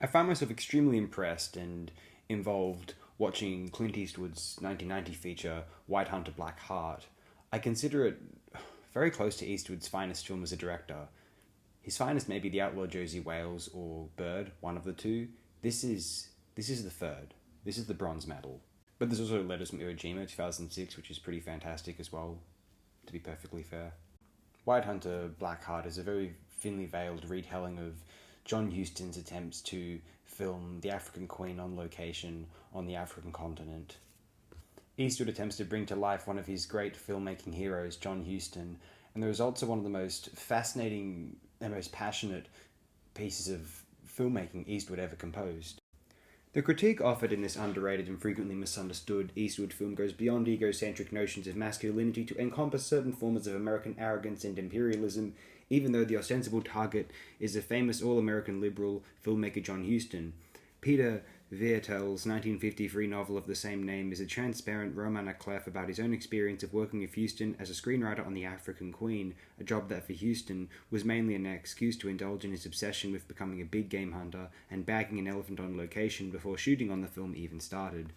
I found myself extremely impressed and involved watching Clint Eastwood's 1990 feature, White Hunter Black Heart. I consider it very close to Eastwood's finest film as a director. His finest may be The Outlaw Josie Wales or Bird, one of the two. This is the third. This is the bronze medal. But there's also Letters from Iwo Jima 2006, which is pretty fantastic as well, to be perfectly fair. White Hunter Black Heart is a very thinly veiled retelling of John Huston's attempts to film the African Queen on location on the African continent. Eastwood attempts to bring to life one of his great filmmaking heroes, John Huston, and the results are one of the most fascinating and most passionate pieces of filmmaking Eastwood ever composed. The critique offered in this underrated and frequently misunderstood Eastwood film goes beyond egocentric notions of masculinity to encompass certain forms of American arrogance and imperialism, even though the ostensible target is the famous all-American liberal filmmaker John Huston. Peter Viertel's 1953 novel of the same name is a transparent roman à clef about his own experience of working with Huston as a screenwriter on The African Queen, a job that for Huston was mainly an excuse to indulge in his obsession with becoming a big game hunter and bagging an elephant on location before shooting on the film even started.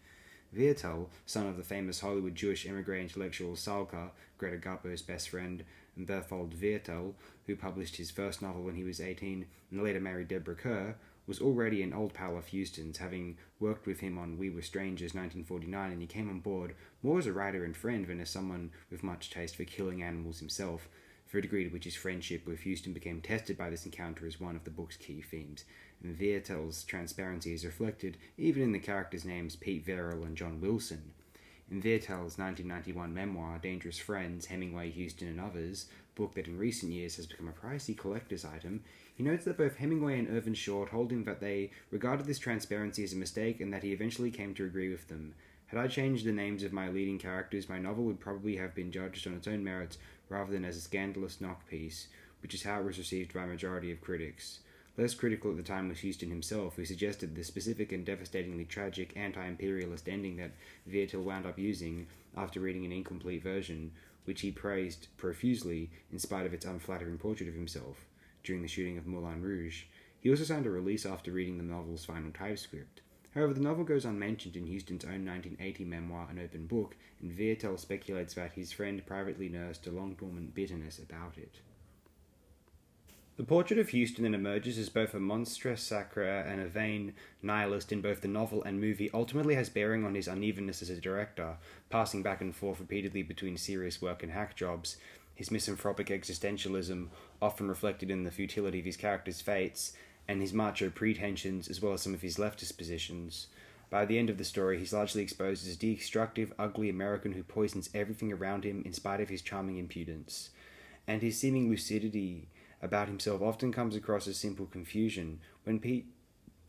Viertel, son of the famous Hollywood Jewish emigre intellectual Salka, Greta Garbo's best friend, and Berthold Viertel, who published his first novel when he was 18 and later married Deborah Kerr, was already an old pal of Huston's, having worked with him on We Were Strangers 1949, and he came on board more as a writer and friend than as someone with much taste for killing animals himself, for a degree to which his friendship with Huston became tested by this encounter as one of the book's key themes. And Viertel's transparency is reflected even in the characters' names Pete Verrill and John Wilson. In Viertel's 1991 memoir, Dangerous Friends, Hemingway, Huston and Others, book that in recent years has become a pricey collector's item, he notes that both Hemingway and Irvin Short told him that they regarded this transparency as a mistake and that he eventually came to agree with them. Had I changed the names of my leading characters, my novel would probably have been judged on its own merits rather than as a scandalous knock piece, which is how it was received by a majority of critics. Less critical at the time was Huston himself, who suggested the specific and devastatingly tragic anti-imperialist ending that Viertel wound up using after reading an incomplete version, which he praised profusely in spite of its unflattering portrait of himself during the shooting of Moulin Rouge. He also signed a release after reading the novel's final typescript. However, the novel goes unmentioned in Huston's own 1980 memoir, An Open Book, and Viertel speculates that his friend privately nursed a long-dormant bitterness about it. The portrait of Huston then emerges as both a monstre sacre and a vain nihilist in both the novel and movie ultimately has bearing on his unevenness as a director, passing back and forth repeatedly between serious work and hack jobs, his misanthropic existentialism, often reflected in the futility of his characters' fates, and his macho pretensions, as well as some of his leftist positions. By the end of the story, he's largely exposed as a destructive, ugly American who poisons everything around him in spite of his charming impudence. And his seeming lucidity about himself often comes across as simple confusion. When Pete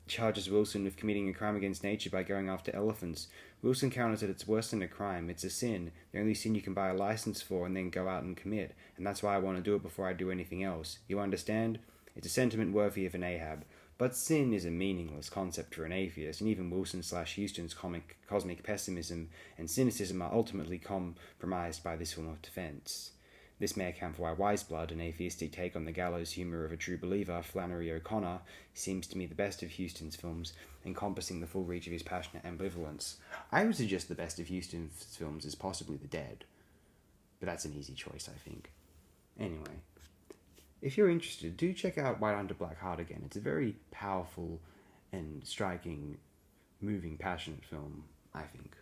charges Wilson with committing a crime against nature by going after elephants, Wilson counters that it's worse than a crime, it's a sin, the only sin you can buy a license for and then go out and commit, and that's why I want to do it before I do anything else. You understand? It's a sentiment worthy of an Ahab. But sin is a meaningless concept for an atheist, and even Wilson/Huston's cosmic pessimism and cynicism are ultimately compromised by this form of defense. This may account for why Wiseblood, an atheistic take on the gallows humour of a true believer, Flannery O'Connor, seems to me the best of Huston's films, encompassing the full reach of his passionate ambivalence. I would suggest the best of Huston's films is possibly The Dead, but that's an easy choice, I think. Anyway, if you're interested, do check out White Hunter Black Heart again. It's a very powerful and striking, moving, passionate film, I think.